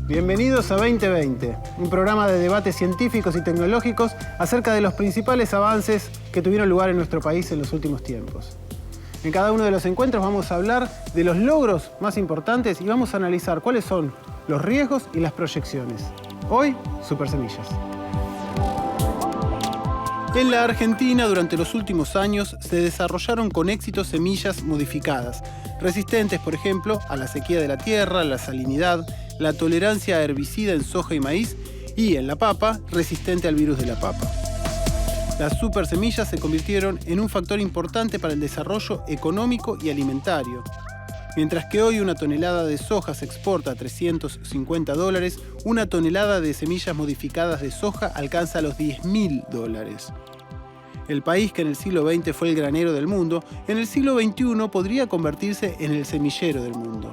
Bienvenidos a 2020, un programa de debates científicos y tecnológicos acerca de los principales avances que tuvieron lugar en nuestro país en los últimos tiempos. En cada uno de los encuentros vamos a hablar de los logros más importantes y vamos a analizar cuáles son los riesgos y las proyecciones. Hoy, Supersemillas. En la Argentina, durante los últimos años, se desarrollaron con éxito semillas modificadas, resistentes, por ejemplo, a la sequía de la tierra, la salinidad, la tolerancia a herbicida en soja y maíz y, en la papa, resistente al virus de la papa. Las supersemillas se convirtieron en un factor importante para el desarrollo económico y alimentario. Mientras que hoy una tonelada de soja se exporta a $350, una tonelada de semillas modificadas de soja alcanza los $10.000. El país que en el siglo XX fue el granero del mundo, en el siglo XXI podría convertirse en el semillero del mundo.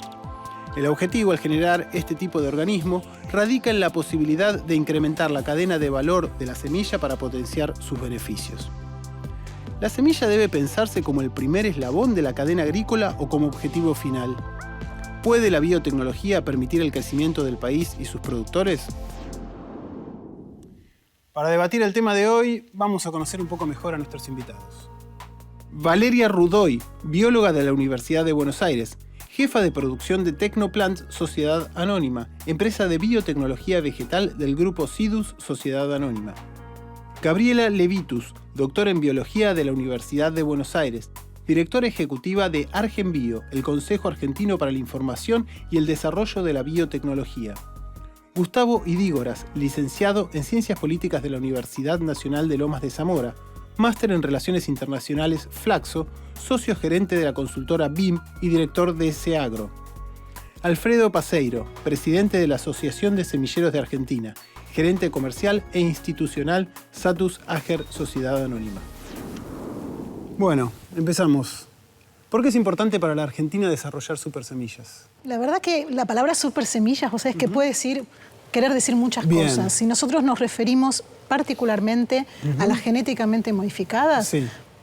El objetivo al generar este tipo de organismo radica en la posibilidad de incrementar la cadena de valor de la semilla para potenciar sus beneficios. ¿La semilla debe pensarse como el primer eslabón de la cadena agrícola o como objetivo final? ¿Puede la biotecnología permitir el crecimiento del país y sus productores? Para debatir el tema de hoy, vamos a conocer un poco mejor a nuestros invitados. Valeria Rudoy, bióloga de la Universidad de Buenos Aires, jefa de producción de Tecnoplant Sociedad Anónima, empresa de biotecnología vegetal del grupo Sidus Sociedad Anónima. Gabriela Levitus, doctora en biología de la Universidad de Buenos Aires, directora ejecutiva de ArgenBio, el Consejo Argentino para la Información y el Desarrollo de la Biotecnología. Gustavo Idígoras, licenciado en Ciencias Políticas de la Universidad Nacional de Lomas de Zamora, máster en Relaciones Internacionales Flaxo, socio gerente de la consultora BIM y director de SEAGRO. Alfredo Paseiro, presidente de la Asociación de Semilleros de Argentina, gerente comercial e institucional Satus Ager Sociedad Anónima. Bueno, empezamos. ¿Por qué es importante para la Argentina desarrollar supersemillas? La verdad que la palabra supersemillas, vos sabés que puede querer decir muchas cosas. Si nosotros nos referimos particularmente a las genéticamente modificadas,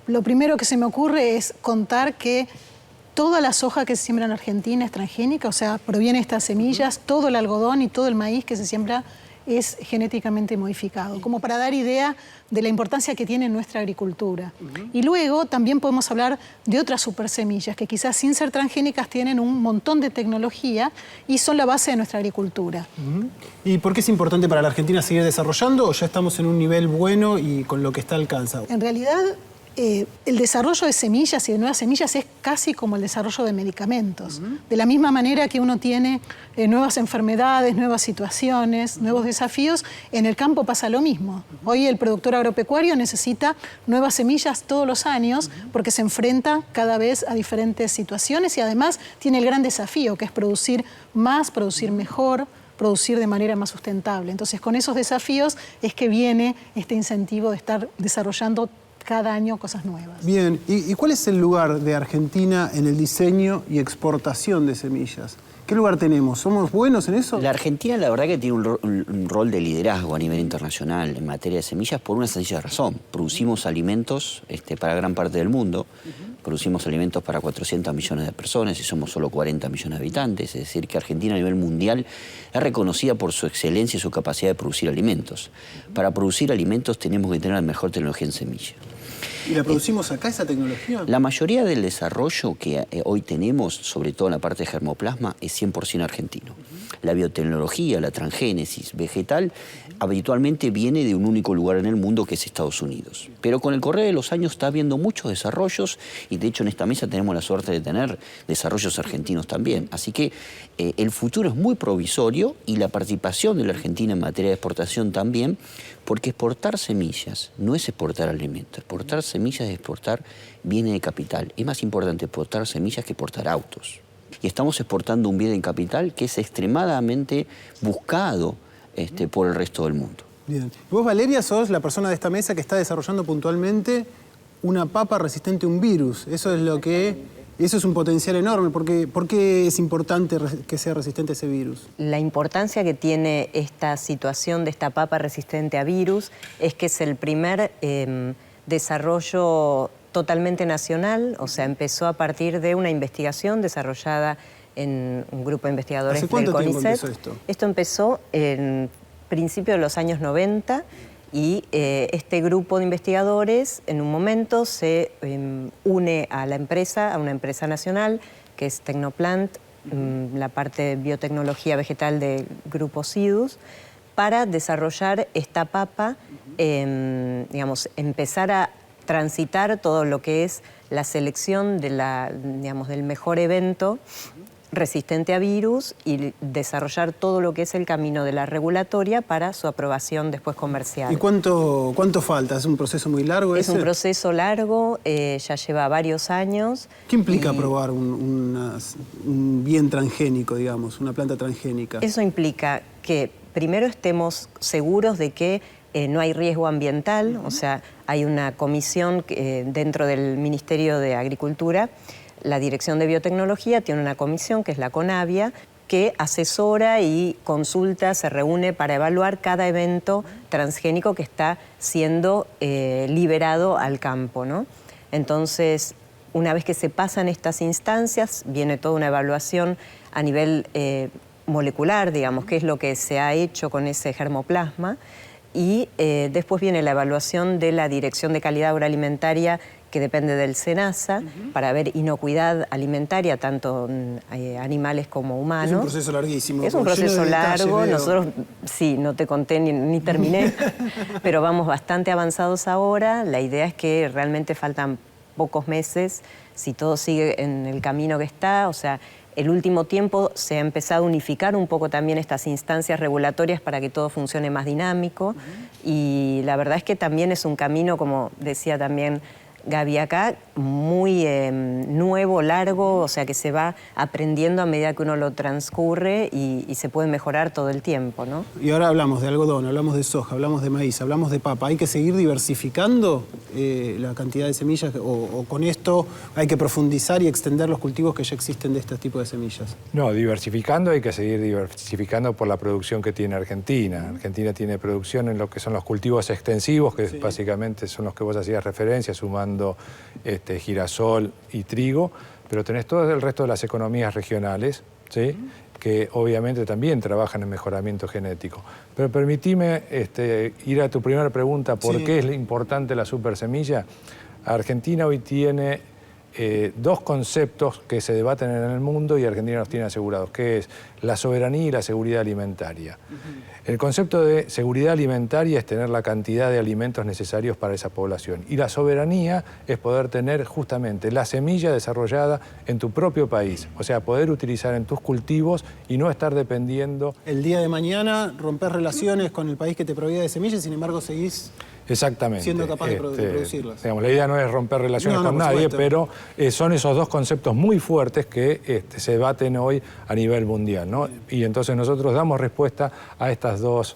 lo primero que se me ocurre es contar que toda la soja que se siembra en Argentina es transgénica, o sea, proviene de estas semillas, todo el algodón y todo el maíz que se siembra es genéticamente modificado, como para dar idea de la importancia que tiene en nuestra agricultura. Y luego también podemos hablar de otras supersemillas que quizás sin ser transgénicas tienen un montón de tecnología y son la base de nuestra agricultura. ¿Y por qué es importante para la Argentina seguir desarrollando o ya estamos en un nivel bueno y con lo que está alcanzado? En realidad, el desarrollo de semillas y de nuevas semillas es casi como el desarrollo de medicamentos. De la misma manera que uno tiene nuevas enfermedades, nuevas situaciones, nuevos desafíos, en el campo pasa lo mismo. Hoy el productor agropecuario necesita nuevas semillas todos los años porque se enfrenta cada vez a diferentes situaciones y además tiene el gran desafío que es producir más, producir mejor, producir de manera más sustentable. Entonces, con esos desafíos es que viene este incentivo de estar desarrollando cada año cosas nuevas. Bien, ¿y cuál es el lugar de Argentina en el diseño y exportación de semillas? ¿Qué lugar tenemos? ¿Somos buenos en eso? La Argentina, la verdad que tiene un rol de liderazgo a nivel internacional en materia de semillas por una sencilla razón. Producimos alimentos para gran parte del mundo, producimos alimentos para 400 millones de personas y somos solo 40 millones de habitantes. Es decir, que Argentina a nivel mundial es reconocida por su excelencia y su capacidad de producir alimentos. Para producir alimentos tenemos que tener la mejor tecnología en semilla. ¿Y la producimos acá, esa tecnología? La mayoría del desarrollo que hoy tenemos, sobre todo en la parte de germoplasma, es 100% argentino. La biotecnología, la transgénesis vegetal, habitualmente viene de un único lugar en el mundo que es Estados Unidos. Pero con el correr de los años está habiendo muchos desarrollos y de hecho en esta mesa tenemos la suerte de tener desarrollos argentinos también. Así que el futuro es muy provisorio y la participación de la Argentina en materia de exportación también, porque exportar semillas no es exportar alimentos, exportar semillas es exportar bienes de capital. Es más importante exportar semillas que exportar autos. Y estamos exportando un bien de capital que es extremadamente buscado por el resto del mundo. Bien. Vos, Valeria, sos la persona de esta mesa que está desarrollando puntualmente una papa resistente a un virus. Eso es un potencial enorme. ¿Por qué es importante que sea resistente a ese virus? La importancia que tiene esta situación de esta papa resistente a virus es que es el primer desarrollo totalmente nacional, o sea, empezó a partir de una investigación desarrollada en un grupo de investigadores ¿Hace cuánto del tiempo CONICET. empezó esto? Esto empezó en principio de los años 90 y este grupo de investigadores en un momento se une a la empresa, a una empresa nacional que es Tecnoplant, la parte de biotecnología vegetal del grupo Sidus, para desarrollar esta papa, digamos, empezar a transitar todo lo que es la selección de del mejor evento resistente a virus y desarrollar todo lo que es el camino de la regulatoria para su aprobación después comercial. ¿Y cuánto falta? ¿Es un proceso muy largo ese? Es un proceso largo, ya lleva varios años. ¿Qué implica aprobar un bien transgénico, digamos, una planta transgénica? Eso implica que primero estemos seguros de que no hay riesgo ambiental, o sea, hay una comisión dentro del Ministerio de Agricultura. La Dirección de Biotecnología tiene una comisión, que es la CONAVIA, que asesora y consulta, se reúne para evaluar cada evento transgénico que está siendo liberado al campo, ¿no? Entonces, una vez que se pasan estas instancias, viene toda una evaluación a nivel molecular, digamos, qué es lo que se ha hecho con ese germoplasma, y después viene la evaluación de la Dirección de Calidad Agroalimentaria, que depende del SENASA, para ver inocuidad alimentaria, tanto animales como humanos. Es un proceso larguísimo. Es un proceso largo. Nosotros, sí, no te conté ni terminé, pero vamos bastante avanzados ahora. La idea es que realmente faltan pocos meses, si todo sigue en el camino que está, o sea, el último tiempo se ha empezado a unificar un poco también estas instancias regulatorias para que todo funcione más dinámico, y la verdad es que también es un camino, como decía también Gaby acá, muy nuevo, largo, o sea que se va aprendiendo a medida que uno lo transcurre y se puede mejorar todo el tiempo, ¿no? Y ahora hablamos de algodón, hablamos de soja, hablamos de maíz, hablamos de papa. ¿Hay que seguir diversificando la cantidad de semillas o con esto hay que profundizar y extender los cultivos que ya existen de este tipo de semillas? No, diversificando hay que seguir diversificando por la producción que tiene Argentina. Argentina tiene producción en lo que son los cultivos extensivos, que básicamente son los que vos hacías referencia, sumando girasol y trigo, pero tenés todo el resto de las economías regionales, ¿sí? Que obviamente también trabajan en mejoramiento genético. Pero permitime ir a tu primera pregunta, ¿por qué es importante la supersemilla? Argentina hoy tiene dos conceptos que se debaten en el mundo y Argentina los tiene asegurados, que es la soberanía y la seguridad alimentaria. El concepto de seguridad alimentaria es tener la cantidad de alimentos necesarios para esa población. Y la soberanía es poder tener justamente la semilla desarrollada en tu propio país. O sea, poder utilizar en tus cultivos y no estar dependiendo. El día de mañana rompes relaciones con el país que te proveía de semillas, sin embargo seguís siendo capaz de producirlas. Digamos, la idea no es romper relaciones con nadie, pero son esos dos conceptos muy fuertes que se debaten hoy a nivel mundial, ¿no? Y entonces nosotros damos respuesta a estas dos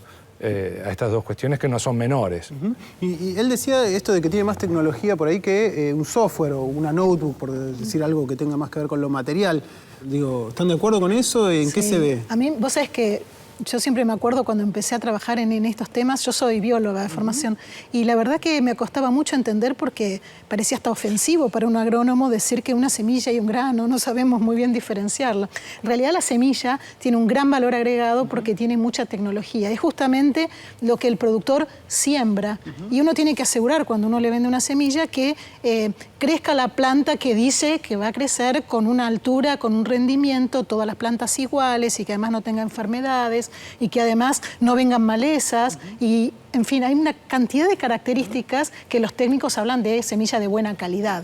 cuestiones que no son menores. Y él decía esto de que tiene más tecnología por ahí que un software o una notebook, por decir algo que tenga más que ver con lo material. Digo, ¿están de acuerdo con eso? ¿En qué se ve? A mí, vos sabés que yo siempre me acuerdo cuando empecé a trabajar en estos temas, yo soy bióloga de formación, y la verdad que me costaba mucho entender porque parecía hasta ofensivo para un agrónomo decir que una semilla y un grano no sabemos muy bien diferenciarla. En realidad la semilla tiene un gran valor agregado porque tiene mucha tecnología. Es justamente lo que el productor siembra. Y uno tiene que asegurar cuando uno le vende una semilla que crezca la planta que dice que va a crecer con una altura, con un rendimiento, todas las plantas iguales y que además no tenga enfermedades y que además no vengan malezas y, en fin, hay una cantidad de características que los técnicos hablan de semilla de buena calidad.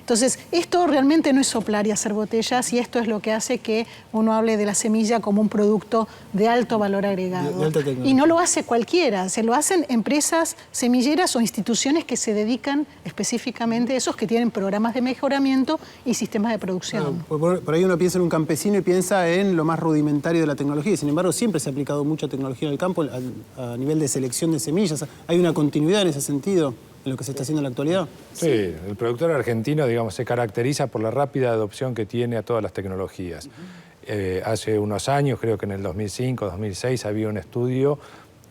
Entonces, esto realmente no es soplar y hacer botellas, y esto es lo que hace que uno hable de la semilla como un producto de alto valor agregado. De alta tecnología. Y no lo hace cualquiera, se lo hacen empresas semilleras o instituciones que se dedican específicamente a esos que tienen programas de mejoramiento y sistemas de producción. Por ahí uno piensa en un campesino y piensa en lo más rudimentario de la tecnología, y sin embargo siempre se ha aplicado mucha tecnología en el campo a nivel de selección de semillas. ¿Hay una continuidad en ese sentido en lo que se está haciendo en la actualidad? Sí, el productor argentino, digamos, se caracteriza por la rápida adopción que tiene a todas las tecnologías. Hace unos años, creo que en el 2005, 2006, había un estudio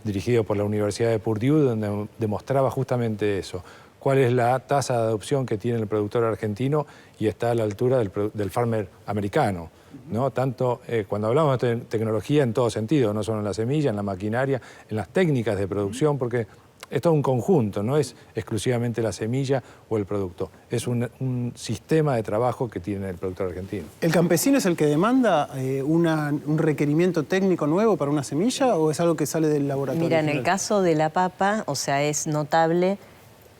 dirigido por la Universidad de Purdue donde demostraba justamente eso. cuál es la tasa de adopción que tiene el productor argentino y está a la altura del farmer americano, ¿no? Tanto cuando hablamos de tecnología en todo sentido, no solo en la semilla, en la maquinaria, en las técnicas de producción, porque es todo un conjunto, no es exclusivamente la semilla o el producto, es un sistema de trabajo que tiene el productor argentino. ¿El campesino es el que demanda un requerimiento técnico nuevo para una semilla o es algo que sale del laboratorio? Mira, en el caso de la papa, o sea, es notable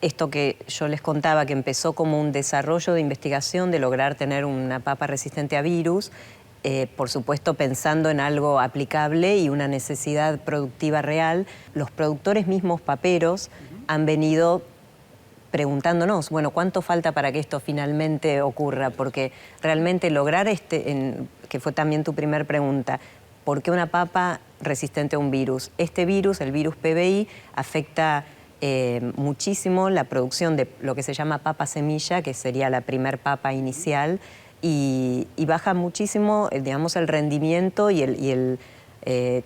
esto que yo les contaba, que empezó como un desarrollo de investigación de lograr tener una papa resistente a virus, por supuesto pensando en algo aplicable y una necesidad productiva real. Los productores mismos paperos han venido preguntándonos, bueno, ¿cuánto falta para que esto finalmente ocurra? Porque realmente lograr que fue también tu primer pregunta, ¿por qué una papa resistente a un virus? Este virus, el virus PBI, afecta muchísimo la producción de lo que se llama papa semilla, que sería la primer papa inicial, y baja muchísimo, digamos, el rendimiento y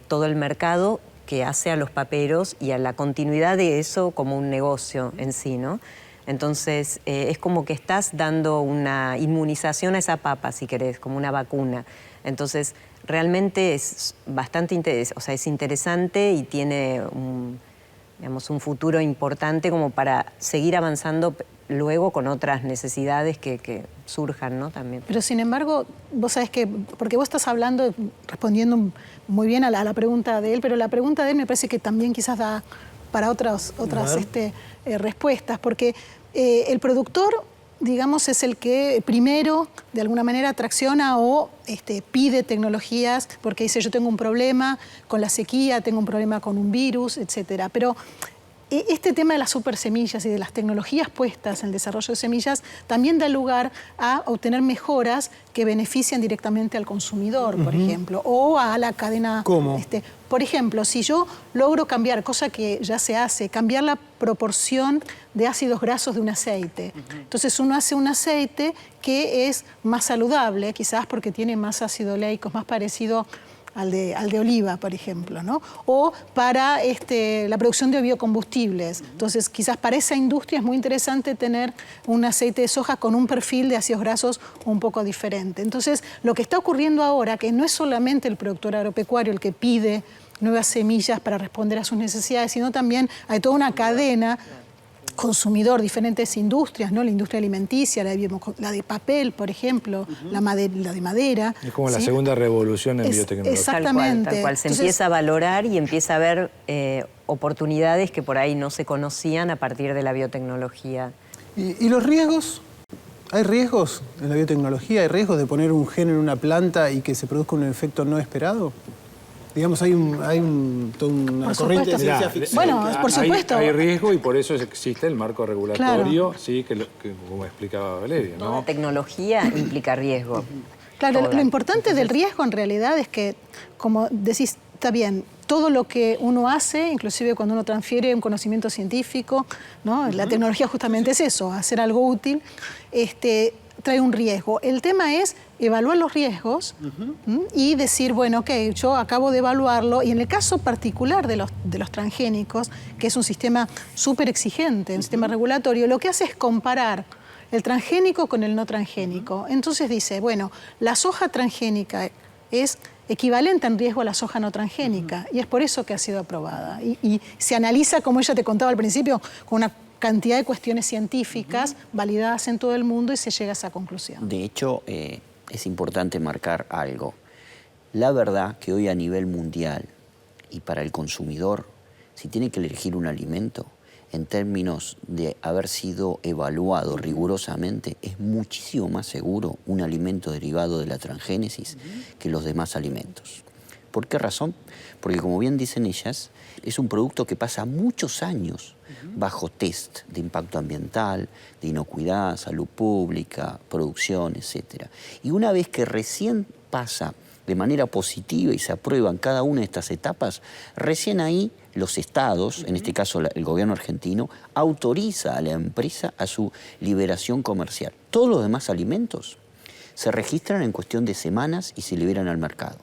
todo el mercado que hace a los paperos y a la continuidad de eso como un negocio en sí, ¿no? Entonces, es como que estás dando una inmunización a esa papa, si querés, como una vacuna. Entonces, realmente es bastante es interesante y tiene un futuro importante como para seguir avanzando luego con otras necesidades que surjan, ¿no? También. Pero sin embargo, vos sabés que, porque vos estás hablando, respondiendo muy bien a la pregunta de él, pero la pregunta de él me parece que también quizás da para otras respuestas, porque el productor, digamos, es el que primero, de alguna manera, tracciona o pide tecnologías, porque dice, yo tengo un problema con la sequía, tengo un problema con un virus, etcétera. Pero este tema de las supersemillas y de las tecnologías puestas en el desarrollo de semillas también da lugar a obtener mejoras que benefician directamente al consumidor, por ejemplo, o a la cadena. ¿Cómo? Por ejemplo, si yo logro cambiar, cosa que ya se hace, cambiar la proporción de ácidos grasos de un aceite. Entonces uno hace un aceite que es más saludable, quizás porque tiene más ácido oleico, más parecido al de oliva, por ejemplo, ¿no? O para la producción de biocombustibles. Entonces, quizás para esa industria es muy interesante tener un aceite de soja con un perfil de ácidos grasos un poco diferente. Entonces, lo que está ocurriendo ahora, que no es solamente el productor agropecuario el que pide nuevas semillas para responder a sus necesidades, sino también hay toda una cadena consumidor, diferentes industrias, ¿no? La industria alimenticia, la de papel, por ejemplo, la de madera. Es como la ¿sí? segunda revolución en biotecnología. Exactamente. Tal cual. Se empieza a valorar y empieza a haber oportunidades que por ahí no se conocían a partir de la biotecnología. ¿Y los riesgos? ¿Hay riesgos en la biotecnología? ¿Hay riesgos de poner un gen en una planta y que se produzca un efecto no esperado? Digamos, hay toda una corriente de ciencia ficción. Bueno, por supuesto. Hay riesgo y por eso existe el marco regulatorio, claro. Sí, que como explicaba Valeria, ¿no? Toda tecnología implica riesgo. Claro, lo importante del riesgo en realidad es que, como decís, está bien, todo lo que uno hace, inclusive cuando uno transfiere un conocimiento científico, ¿no? La tecnología justamente es eso, hacer algo útil, trae un riesgo. El tema es evaluar los riesgos y decir, bueno, ok, yo acabo de evaluarlo, y en el caso particular de los transgénicos, que es un sistema súper exigente, un sistema regulatorio, lo que hace es comparar el transgénico con el no transgénico. Entonces dice, bueno, la soja transgénica es equivalente en riesgo a la soja no transgénica, y es por eso que ha sido aprobada. Y se analiza, como ella te contaba al principio, con una cantidad de cuestiones científicas validadas en todo el mundo, y se llega a esa conclusión. De hecho, es importante marcar algo. La verdad que hoy a nivel mundial y para el consumidor, si tiene que elegir un alimento, en términos de haber sido evaluado rigurosamente, es muchísimo más seguro un alimento derivado de la transgénesis que los demás alimentos. ¿Por qué razón? Porque, como bien dicen ellas, es un producto que pasa muchos años bajo test de impacto ambiental, de inocuidad, salud pública, producción, etc. Y una vez que recién pasa de manera positiva y se aprueban cada una de estas etapas, recién ahí los estados, en este caso el gobierno argentino, autoriza a la empresa a su liberación comercial. Todos los demás alimentos se registran en cuestión de semanas y se liberan al mercado.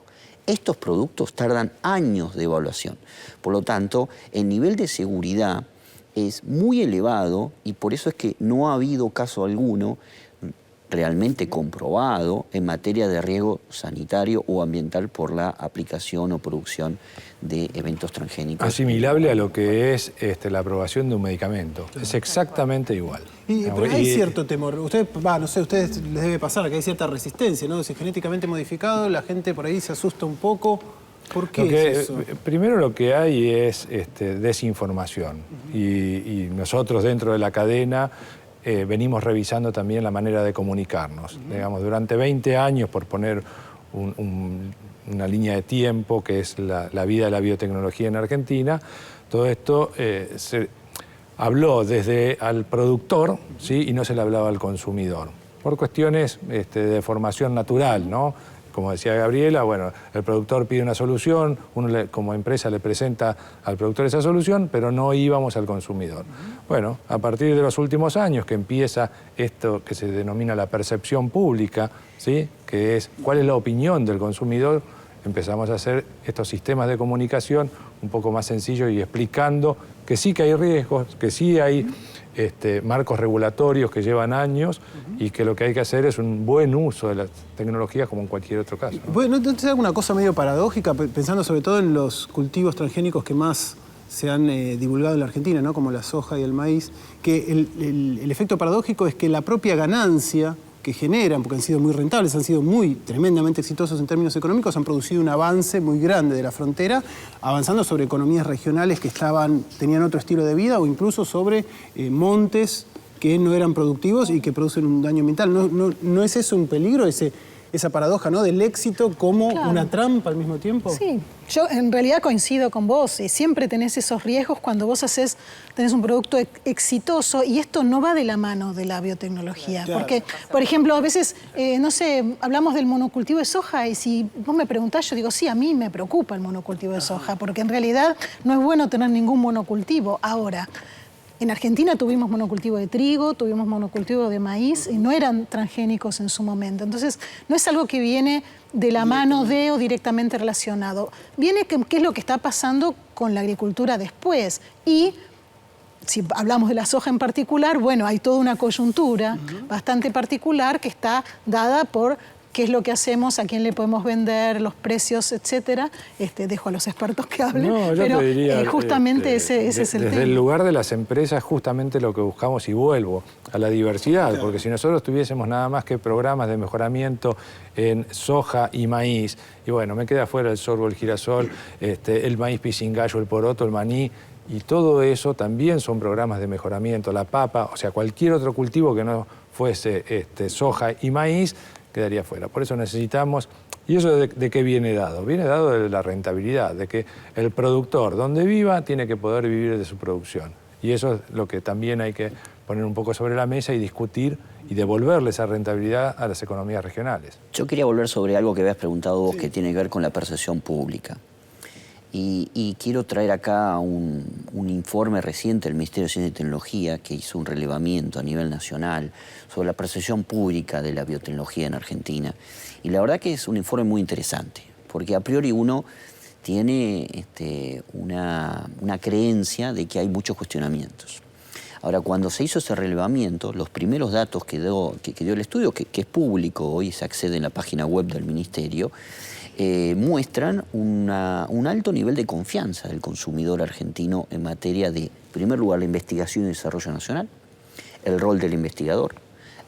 Estos productos tardan años de evaluación. Por lo tanto, el nivel de seguridad es muy elevado y por eso es que no ha habido caso alguno realmente comprobado en materia de riesgo sanitario o ambiental por la aplicación o producción de eventos transgénicos. Asimilable a lo que es la aprobación de un medicamento. Es exactamente igual. Pero hay cierto temor. Ustedes les debe pasar que hay cierta resistencia, ¿no? Si es genéticamente modificado, la gente por ahí se asusta un poco. ¿Por qué es eso? Primero lo que hay es desinformación. Y nosotros dentro de la cadena venimos revisando también la manera de comunicarnos. Digamos, durante 20 años, por poner una línea de tiempo, que es la vida de la biotecnología en Argentina, todo esto se habló desde al productor, ¿sí? Y no se le hablaba al consumidor, por cuestiones de formación natural, ¿no? Como decía Gabriela, bueno, el productor pide una solución, uno como empresa le presenta al productor esa solución, pero no íbamos al consumidor. Bueno, a partir de los últimos años que empieza esto que se denomina la percepción pública, ¿sí? Que es cuál es la opinión del consumidor, empezamos a hacer estos sistemas de comunicación un poco más sencillos y explicando que sí que hay riesgos, que sí hay marcos regulatorios que llevan años y que lo que hay que hacer es un buen uso de las tecnologías como en cualquier otro caso, ¿no? Bueno, entonces hay una cosa medio paradójica, pensando sobre todo en los cultivos transgénicos que más se han divulgado en la Argentina, ¿no? Como la soja y el maíz, que el efecto paradójico es que la propia ganancia que generan, porque han sido muy rentables, han sido tremendamente exitosos en términos económicos, han producido un avance muy grande de la frontera, avanzando sobre economías regionales que tenían otro estilo de vida o incluso sobre montes que no eran productivos y que producen un daño ambiental. ¿No es eso un peligro, esa paradoja, ¿no? Del éxito como una trampa al mismo tiempo? Sí, yo en realidad coincido con vos. Siempre tenés esos riesgos cuando vos tenés un producto exitoso y esto no va de la mano de la biotecnología. Claro. Porque, por ejemplo, a veces, hablamos del monocultivo de soja y si vos me preguntás, yo digo, sí, a mí me preocupa el monocultivo de soja porque en realidad no es bueno tener ningún monocultivo. Ahora, en Argentina tuvimos monocultivo de trigo, tuvimos monocultivo de maíz y no eran transgénicos en su momento. Entonces, no es algo que viene de la mano de o directamente relacionado. Viene qué es lo que está pasando con la agricultura después. Y si hablamos de la soja en particular, bueno, hay toda una coyuntura bastante particular que está dada por qué es lo que hacemos, a quién le podemos vender, los precios, etcétera. Dejo a los expertos que hablen, pero te diría, justamente ese es el tema. Desde el lugar de las empresas, justamente lo que buscamos, y vuelvo a la diversidad, claro. Porque si nosotros tuviésemos nada más que programas de mejoramiento en soja y maíz, y bueno, me queda fuera el sorgo, el girasol, el maíz pisingallo, el poroto, el maní, y todo eso también son programas de mejoramiento, la papa, o sea, cualquier otro cultivo que no fuese soja y maíz, quedaría fuera. Por eso necesitamos, ¿y eso de qué viene dado? Viene dado de la rentabilidad, de que el productor, donde viva, tiene que poder vivir de su producción. Y eso es lo que también hay que poner un poco sobre la mesa y discutir y devolverle esa rentabilidad a las economías regionales. Yo quería volver sobre algo que habías preguntado vos, que tiene que ver con la percepción pública. Y quiero traer acá un informe reciente del Ministerio de Ciencia y Tecnología que hizo un relevamiento a nivel nacional sobre la percepción pública de la biotecnología en Argentina. Y la verdad que es un informe muy interesante, porque a priori uno tiene una creencia de que hay muchos cuestionamientos. Ahora, cuando se hizo ese relevamiento, los primeros datos que dio el estudio, que es público, hoy se accede en la página web del Ministerio, muestran un alto nivel de confianza del consumidor argentino en materia de, en primer lugar, la investigación y desarrollo nacional, el rol del investigador,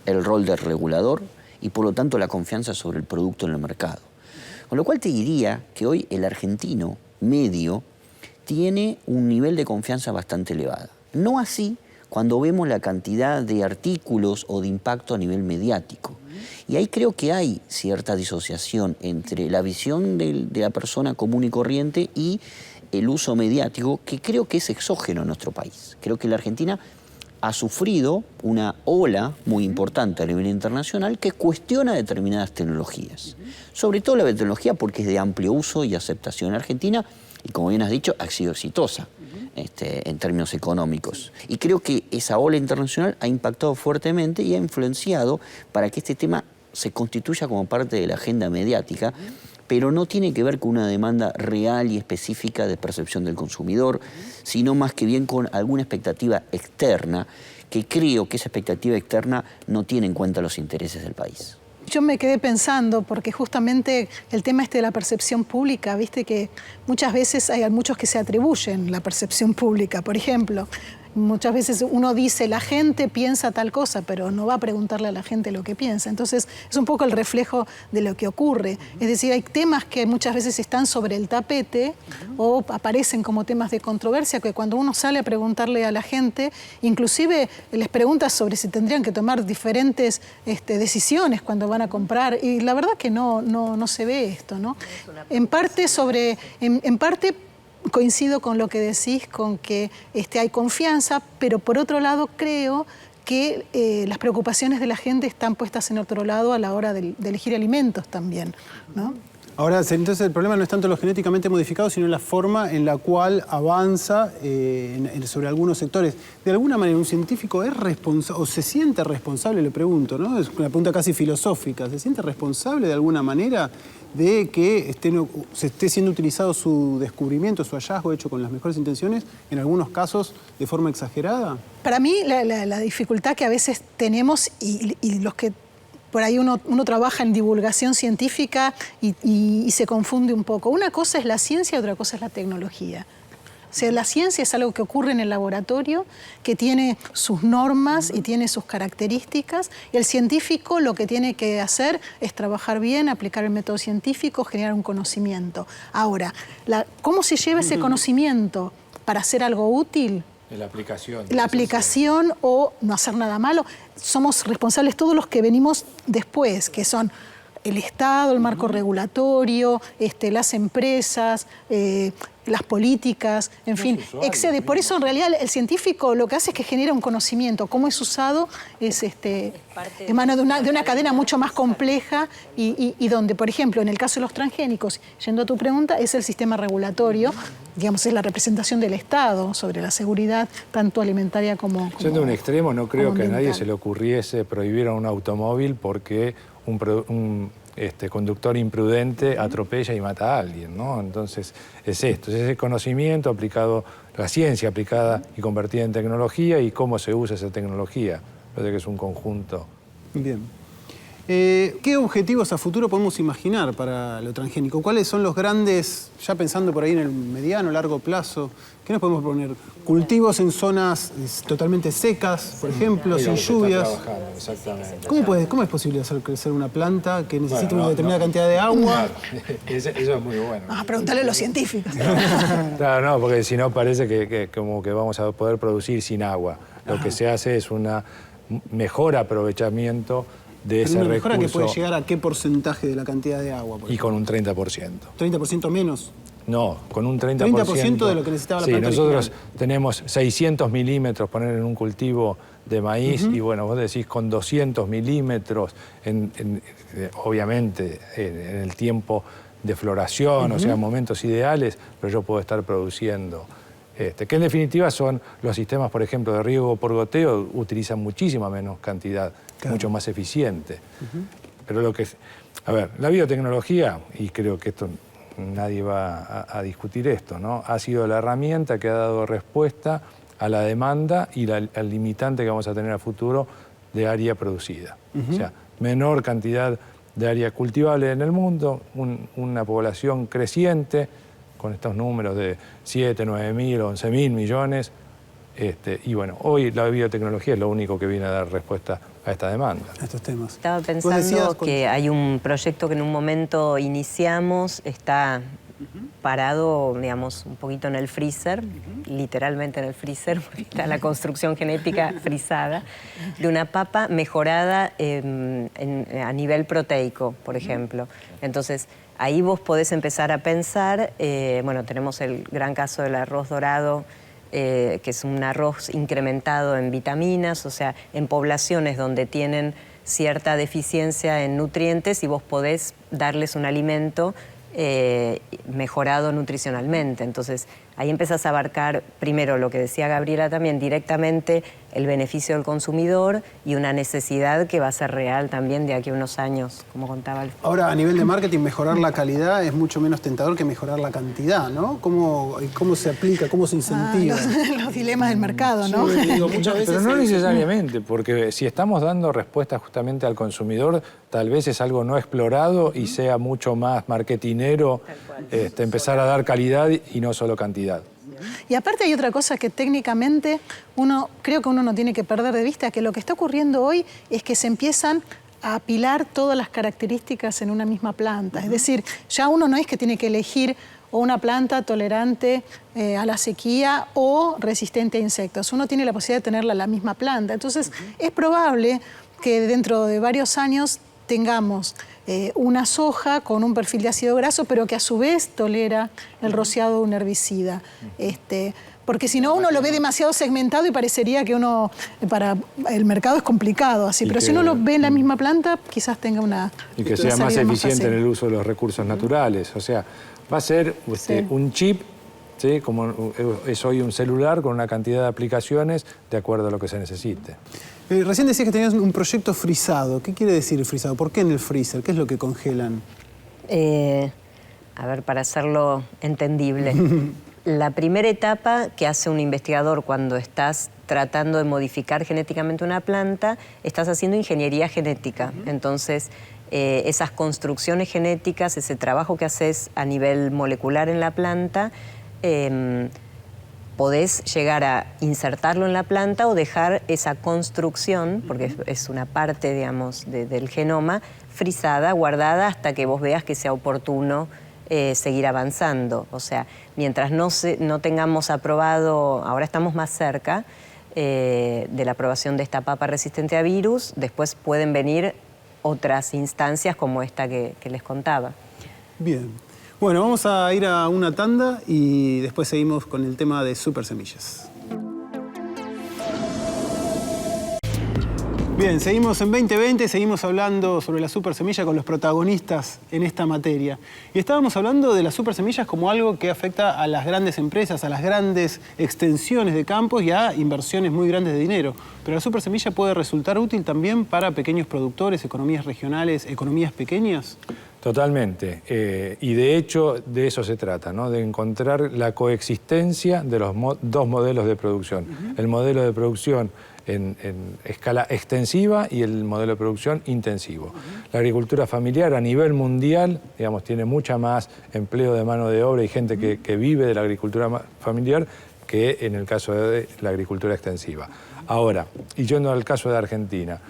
el rol del regulador y, por lo tanto, la confianza sobre el producto en el mercado. Con lo cual te diría que hoy el argentino medio tiene un nivel de confianza bastante elevado. No así cuando vemos la cantidad de artículos o de impacto a nivel mediático. Y ahí creo que hay cierta disociación entre la visión de la persona común y corriente y el uso mediático, que creo que es exógeno en nuestro país. Creo que la Argentina ha sufrido una ola muy importante a nivel internacional que cuestiona determinadas tecnologías. Sobre todo la biotecnología porque es de amplio uso y aceptación en Argentina y, como bien has dicho, ha sido exitosa en términos económicos. Y creo que esa ola internacional ha impactado fuertemente y ha influenciado para que este tema se constituya como parte de la agenda mediática, pero no tiene que ver con una demanda real y específica de percepción del consumidor, sino más que bien con alguna expectativa externa, que creo que esa expectativa externa no tiene en cuenta los intereses del país. Yo me quedé pensando, porque justamente el tema de la percepción pública, viste que muchas veces hay muchos que se atribuyen la percepción pública. Por ejemplo, muchas veces uno dice, la gente piensa tal cosa, pero no va a preguntarle a la gente lo que piensa. Entonces, es un poco el reflejo de lo que ocurre. Es decir, hay temas que muchas veces están sobre el tapete o aparecen como temas de controversia, que cuando uno sale a preguntarle a la gente, inclusive les pregunta sobre si tendrían que tomar diferentes decisiones cuando van a comprar. Y la verdad que no se ve esto, ¿no? En parte coincido con lo que decís, con que hay confianza, pero por otro lado creo que las preocupaciones de la gente están puestas en otro lado a la hora de elegir alimentos también, ¿no? Ahora, entonces el problema no es tanto lo genéticamente modificado, sino la forma en la cual avanza sobre algunos sectores. De alguna manera, un científico es responsable, o se siente responsable, le pregunto, ¿no? Es una pregunta casi filosófica. ¿Se siente responsable de alguna manera de que se esté siendo utilizado su descubrimiento, su hallazgo hecho con las mejores intenciones, en algunos casos de forma exagerada? Para mí, la dificultad que a veces tenemos y los que por ahí uno trabaja en divulgación científica y se confunde un poco. Una cosa es la ciencia y otra cosa es la tecnología. O sea, la ciencia es algo que ocurre en el laboratorio, que tiene sus normas y tiene sus características, y el científico lo que tiene que hacer es trabajar bien, aplicar el método científico, generar un conocimiento. Ahora, ¿cómo se lleva ese conocimiento para hacer algo útil? La aplicación. La aplicación o no hacer nada malo. Somos responsables todos los que venimos después, que son el Estado, el marco regulatorio, las empresas, las políticas, en fin, excede. Por eso, en realidad, el científico lo que hace es que genera un conocimiento. Cómo es usado es emana de una cadena mucho más compleja y donde, por ejemplo, en el caso de los transgénicos, yendo a tu pregunta, es el sistema regulatorio, digamos, es la representación del Estado sobre la seguridad, tanto alimentaria como Siendo un extremo, no creo que a nadie ambiental. se le ocurriese prohibir a un automóvil porque un conductor imprudente atropella y mata a alguien, ¿no? Entonces, es esto, es ese conocimiento aplicado, la ciencia aplicada y convertida en tecnología y cómo se usa esa tecnología. Parece que es un conjunto. Bien. ¿Qué objetivos a futuro podemos imaginar para lo transgénico? ¿Cuáles son los grandes, ya pensando por ahí en el mediano, largo plazo? ¿Qué nos podemos poner? Cultivos en zonas totalmente secas, por ejemplo, sin lluvias. Exactamente. ¿Cómo es posible hacer crecer una planta que necesita una determinada cantidad de agua? Eso es muy bueno. Vamos a preguntarle a los científicos. Claro, no, porque si no parece que como que vamos a poder producir sin agua. Lo que se hace es un mejor aprovechamiento de ese recurso. ¿Mejora que puede llegar a qué porcentaje de la cantidad de agua? Y con un 30%. ¿30% menos? No, con un 30%. 30% de lo que necesitaba la planta nosotros original. tenemos 600 milímetros poner en un cultivo de maíz y bueno, vos decís con 200 milímetros, obviamente en el tiempo de floración, o sea, momentos ideales, pero yo puedo estar produciendo. Que en definitiva son los sistemas, por ejemplo, de riego por goteo, utilizan muchísima menos cantidad, mucho más eficiente. Pero lo que es... A ver, la biotecnología, y creo que esto nadie va a discutir esto, ¿no? Ha sido la herramienta que ha dado respuesta a la demanda y al limitante que vamos a tener a futuro de área producida. O sea, menor cantidad de área cultivable en el mundo, una población creciente, con estos números de 7, 9 mil, 11 mil millones. Y bueno, hoy la biotecnología es lo único que viene a dar respuesta a esta demanda. A estos temas. Estaba pensando que hay un proyecto que en un momento iniciamos, está parado, digamos, un poquito en el freezer, literalmente en el freezer, porque está la construcción genética frisada, de una papa mejorada a nivel proteico, por ejemplo. Entonces, ahí vos podés empezar a pensar, bueno, tenemos el gran caso del arroz dorado, que es un arroz incrementado en vitaminas, o sea, en poblaciones donde tienen cierta deficiencia en nutrientes y vos podés darles un alimento mejorado nutricionalmente. Entonces, ahí empezás a abarcar, primero lo que decía Gabriela también, directamente el beneficio del consumidor y una necesidad que va a ser real también de aquí a unos años, como contaba Alfredo. Ahora, a nivel de marketing, mejorar la calidad es mucho menos tentador que mejorar la cantidad, ¿no? ¿Cómo se aplica, cómo se incentiva? Los dilemas del mercado, ¿no? Sí, digo, muchas veces pero no necesariamente, porque si estamos dando respuesta justamente al consumidor, tal vez es algo no explorado y sea mucho más marketinero empezar a dar calidad y no solo cantidad. Y aparte hay otra cosa que técnicamente creo que uno no tiene que perder de vista, que lo que está ocurriendo hoy es que se empiezan a apilar todas las características en una misma planta. Es decir, ya uno no es que tiene que elegir o una planta tolerante a la sequía o resistente a insectos. Uno tiene la posibilidad de tenerla en la misma planta. Entonces, es probable que dentro de varios años tengamos una soja con un perfil de ácido graso, pero que a su vez tolera el rociado de un herbicida. Porque si no, uno lo ve demasiado segmentado y parecería que para el mercado es complicado así. Pero si uno lo ve en la misma planta, quizás tenga una... Y que sea más eficiente en el uso de los recursos naturales. O sea, va a ser un chip, ¿sí? Como es hoy un celular, con una cantidad de aplicaciones de acuerdo a lo que se necesite. Recién decías que tenías un proyecto frisado. ¿Qué quiere decir frisado? ¿Por qué en el freezer? ¿Qué es lo que congelan? A ver, para hacerlo entendible. La primera etapa que hace un investigador cuando estás tratando de modificar genéticamente una planta, estás haciendo ingeniería genética. Entonces, esas construcciones genéticas, ese trabajo que haces a nivel molecular en la planta, podés llegar a insertarlo en la planta o dejar esa construcción, porque es una parte, digamos, del genoma, frisada, guardada, hasta que vos veas que sea oportuno seguir avanzando. O sea, mientras no tengamos aprobado, ahora estamos más cerca de la aprobación de esta papa resistente a virus, después pueden venir otras instancias como esta que les contaba. Bien. Bueno, vamos a ir a una tanda y después seguimos con el tema de super semillas. Bien, seguimos en 2020, seguimos hablando sobre la super semilla con los protagonistas en esta materia. Y estábamos hablando de las super semillas como algo que afecta a las grandes empresas, a las grandes extensiones de campos y a inversiones muy grandes de dinero. Pero la super semilla puede resultar útil también para pequeños productores, economías regionales, economías pequeñas. Totalmente. Y de hecho de eso se trata, ¿no? De encontrar la coexistencia de los dos modelos de producción. El modelo de producción en escala extensiva y el modelo de producción intensivo. La agricultura familiar a nivel mundial, digamos, tiene mucha más empleo de mano de obra y gente que vive de la agricultura familiar que en el caso de la agricultura extensiva. Ahora, y yendo al caso de Argentina,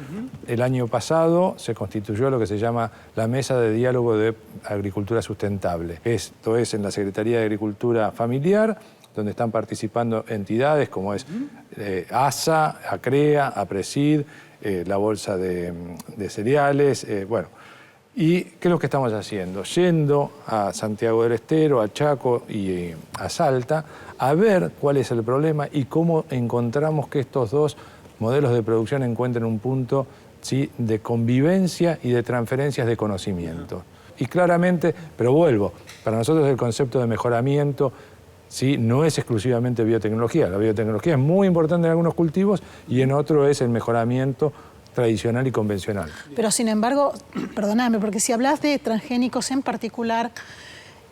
el año pasado se constituyó lo que se llama la Mesa de Diálogo de Agricultura Sustentable. Esto es en la Secretaría de Agricultura Familiar, donde están participando entidades como es ASA, ACREA, APRESID, la Bolsa de Cereales, bueno. ¿Y qué es lo que estamos haciendo? Yendo a Santiago del Estero, a Chaco y a Salta, a ver cuál es el problema y cómo encontramos que estos dos modelos de producción encuentren un punto, ¿sí?, de convivencia y de transferencias de conocimiento. Y claramente, pero vuelvo, para nosotros el concepto de mejoramiento, ¿sí?, no es exclusivamente biotecnología. La biotecnología es muy importante en algunos cultivos y en otros es el mejoramiento tradicional y convencional. Pero sin embargo, perdóname, porque si hablas de transgénicos en particular,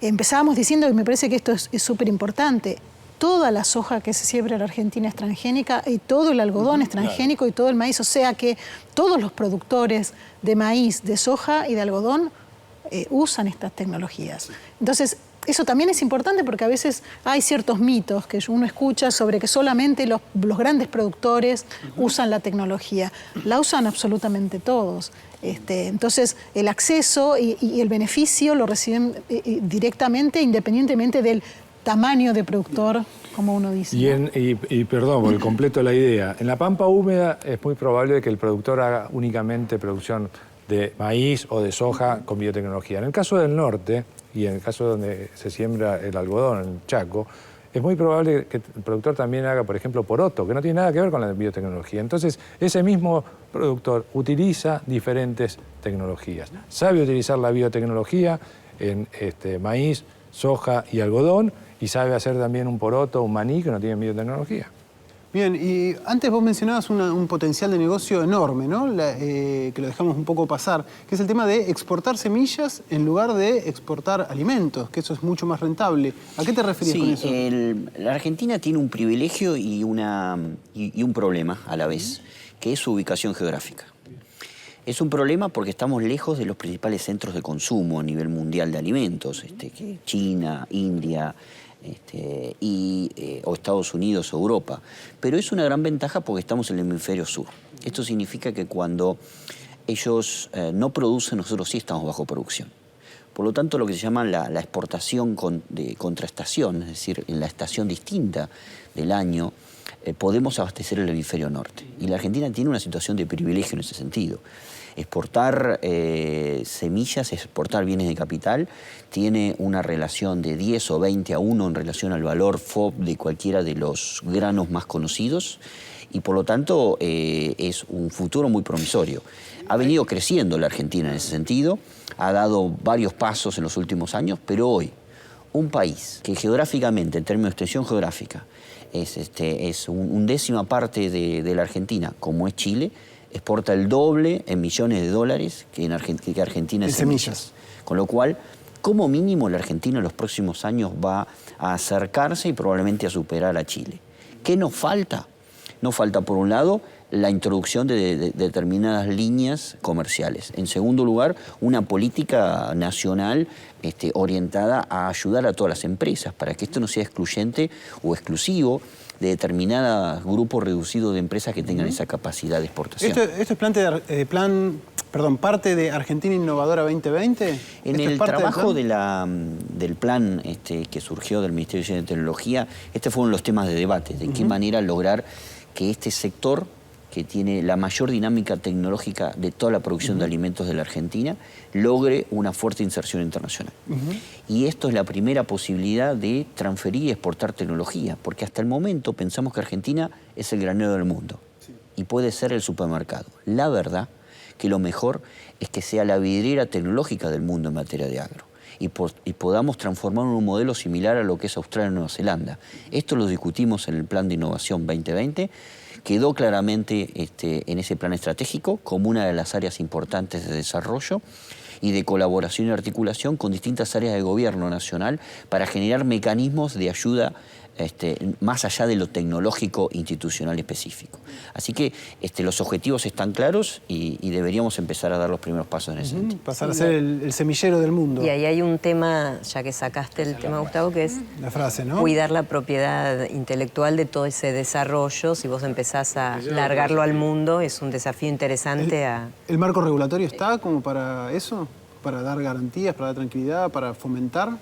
empezábamos diciendo, y me parece que esto es súper importante, toda la soja que se siembra en Argentina es transgénica y todo el algodón es transgénico y todo el maíz, o sea que todos los productores de maíz, de soja y de algodón usan estas tecnologías. Entonces, eso también es importante porque a veces hay ciertos mitos que uno escucha sobre que solamente los grandes productores usan la tecnología. La usan absolutamente todos. Entonces, el acceso y el beneficio lo reciben directamente, independientemente del tamaño de productor, como uno dice. Y perdón, por el completo la idea. En la pampa húmeda es muy probable que el productor haga únicamente producción de maíz o de soja con biotecnología. En el caso del norte, y en el caso donde se siembra el algodón, en Chaco, es muy probable que el productor también haga, por ejemplo, poroto, que no tiene nada que ver con la biotecnología. Entonces, ese mismo productor utiliza diferentes tecnologías. Sabe utilizar la biotecnología en maíz, soja y algodón, y sabe hacer también un poroto, un maní que no tiene biotecnología. Bien, y antes vos mencionabas un potencial de negocio enorme, ¿no? Que lo dejamos un poco pasar, que es el tema de exportar semillas en lugar de exportar alimentos, que eso es mucho más rentable. ¿A qué te referís con eso? La Argentina tiene un privilegio y un problema a la vez, que es su ubicación geográfica. Es un problema porque estamos lejos de los principales centros de consumo a nivel mundial de alimentos, que China, India, o Estados Unidos o Europa. Pero es una gran ventaja porque estamos en el hemisferio sur. Esto significa que cuando ellos no producen, nosotros sí estamos bajo producción. Por lo tanto, lo que se llama la exportación de contraestación, es decir, en la estación distinta del año, podemos abastecer el hemisferio norte. Y la Argentina tiene una situación de privilegio en ese sentido. Exportar semillas, exportar bienes de capital, tiene una relación de 10 o 20 a 1 en relación al valor FOB de cualquiera de los granos más conocidos y por lo tanto es un futuro muy promisorio. Ha venido creciendo la Argentina en ese sentido, ha dado varios pasos en los últimos años, pero hoy un país que geográficamente, en términos de extensión geográfica, es un décima parte de la Argentina, como es Chile, exporta el doble en millones de dólares que Argentina en semillas. Con lo cual, como mínimo, la Argentina en los próximos años va a acercarse y probablemente a superar a Chile. ¿Qué nos falta? Nos falta, por un lado, la introducción de determinadas líneas comerciales. En segundo lugar, una política nacional orientada a ayudar a todas las empresas para que esto no sea excluyente o exclusivo de determinados grupos reducidos de empresas que tengan esa capacidad de exportación. ¿Esto es parte de Argentina Innovadora 2020? En el trabajo del plan que surgió del Ministerio de Ciencia y Tecnología, fueron los temas de debate, de qué manera lograr que este sector, que tiene la mayor dinámica tecnológica de toda la producción de alimentos de la Argentina, logre una fuerte inserción internacional. Y esto es la primera posibilidad de transferir y exportar tecnología, porque hasta el momento pensamos que Argentina es el granero del mundo y puede ser el supermercado. La verdad que lo mejor es que sea la vidriera tecnológica del mundo en materia de agro y podamos transformar en un modelo similar a lo que es Australia y Nueva Zelanda. Esto lo discutimos en el Plan de Innovación 2020, quedó claramente en ese plan estratégico como una de las áreas importantes de desarrollo y de colaboración y articulación con distintas áreas de gobierno nacional para generar mecanismos de ayuda más allá de lo tecnológico institucional específico. Así que los objetivos están claros y deberíamos empezar a dar los primeros pasos en ese sentido. Pasar a ser el semillero del mundo. Y ahí hay un tema, ya que sacaste el tema, Gustavo, que es la frase, ¿no? Cuidar la propiedad intelectual de todo ese desarrollo. Si vos empezás a largarlo al mundo, es un desafío interesante. ¿El marco regulatorio está como para eso? ¿Para dar garantías, para dar tranquilidad, para fomentar?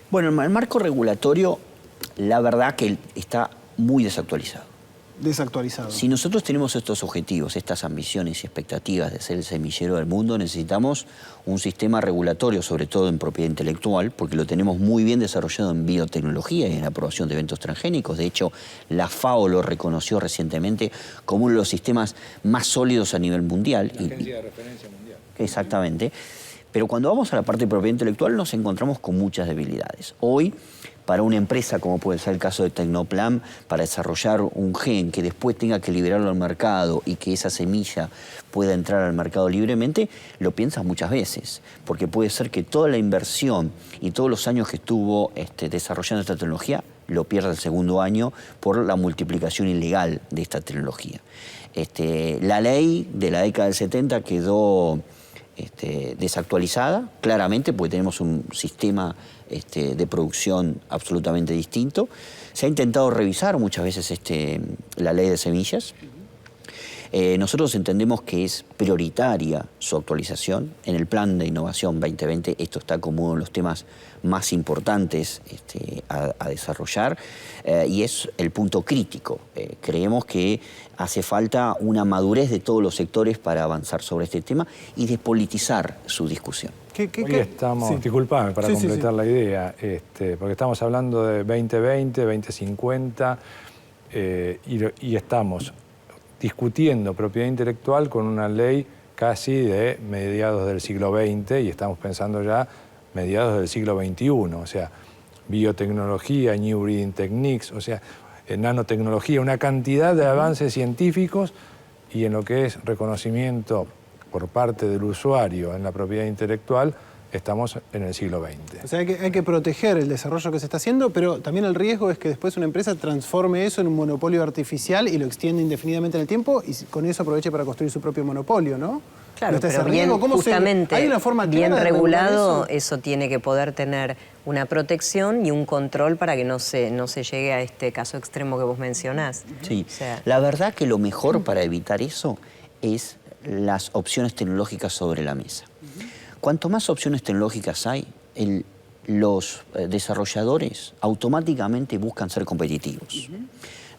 Bueno, el marco regulatorio, la verdad que está muy desactualizado. Desactualizado. Si nosotros tenemos estos objetivos, estas ambiciones y expectativas de ser el semillero del mundo, necesitamos un sistema regulatorio, sobre todo en propiedad intelectual, porque lo tenemos muy bien desarrollado en biotecnología y en la aprobación de eventos transgénicos. De hecho, la FAO lo reconoció recientemente como uno de los sistemas más sólidos a nivel mundial. La agencia de referencia mundial. Exactamente. Pero cuando vamos a la parte de propiedad intelectual nos encontramos con muchas debilidades. Hoy, para una empresa, como puede ser el caso de Tecnoplam, para desarrollar un gen que después tenga que liberarlo al mercado y que esa semilla pueda entrar al mercado libremente, lo piensas muchas veces, porque puede ser que toda la inversión y todos los años que estuvo desarrollando esta tecnología lo pierda el segundo año por la multiplicación ilegal de esta tecnología. La ley de la década del 70 quedó desactualizada, claramente, porque tenemos un sistema de producción absolutamente distinto. Se ha intentado revisar muchas veces la ley de semillas. Nosotros entendemos que es prioritaria su actualización. En el Plan de Innovación 2020 esto está como uno de los temas más importantes a desarrollar y es el punto crítico. Creemos que hace falta una madurez de todos los sectores para avanzar sobre este tema y despolitizar su discusión. Hoy estamos, disculpame para completar la idea, porque estamos hablando de 2020, 2050 y estamos discutiendo propiedad intelectual con una ley casi de mediados del siglo XX y estamos pensando ya mediados del siglo XXI. O sea, biotecnología, New Breeding Techniques, o sea, nanotecnología, una cantidad de avances científicos, y en lo que es reconocimiento por parte del usuario en la propiedad intelectual, estamos en el siglo XX. O sea, hay que proteger el desarrollo que se está haciendo, pero también el riesgo es que después una empresa transforme eso en un monopolio artificial y lo extienda indefinidamente en el tiempo y con eso aproveche para construir su propio monopolio, ¿no? Claro, ¿No está pero ese bien, riesgo? justamente, ¿Hay una forma bien clara de regular regulado, eso tiene que poder tener una protección y un control para que no se llegue a este caso extremo que vos mencionás. Sí, O sea, la verdad que lo mejor para evitar eso es las opciones tecnológicas sobre la mesa. Cuanto más opciones tecnológicas hay, los desarrolladores automáticamente buscan ser competitivos.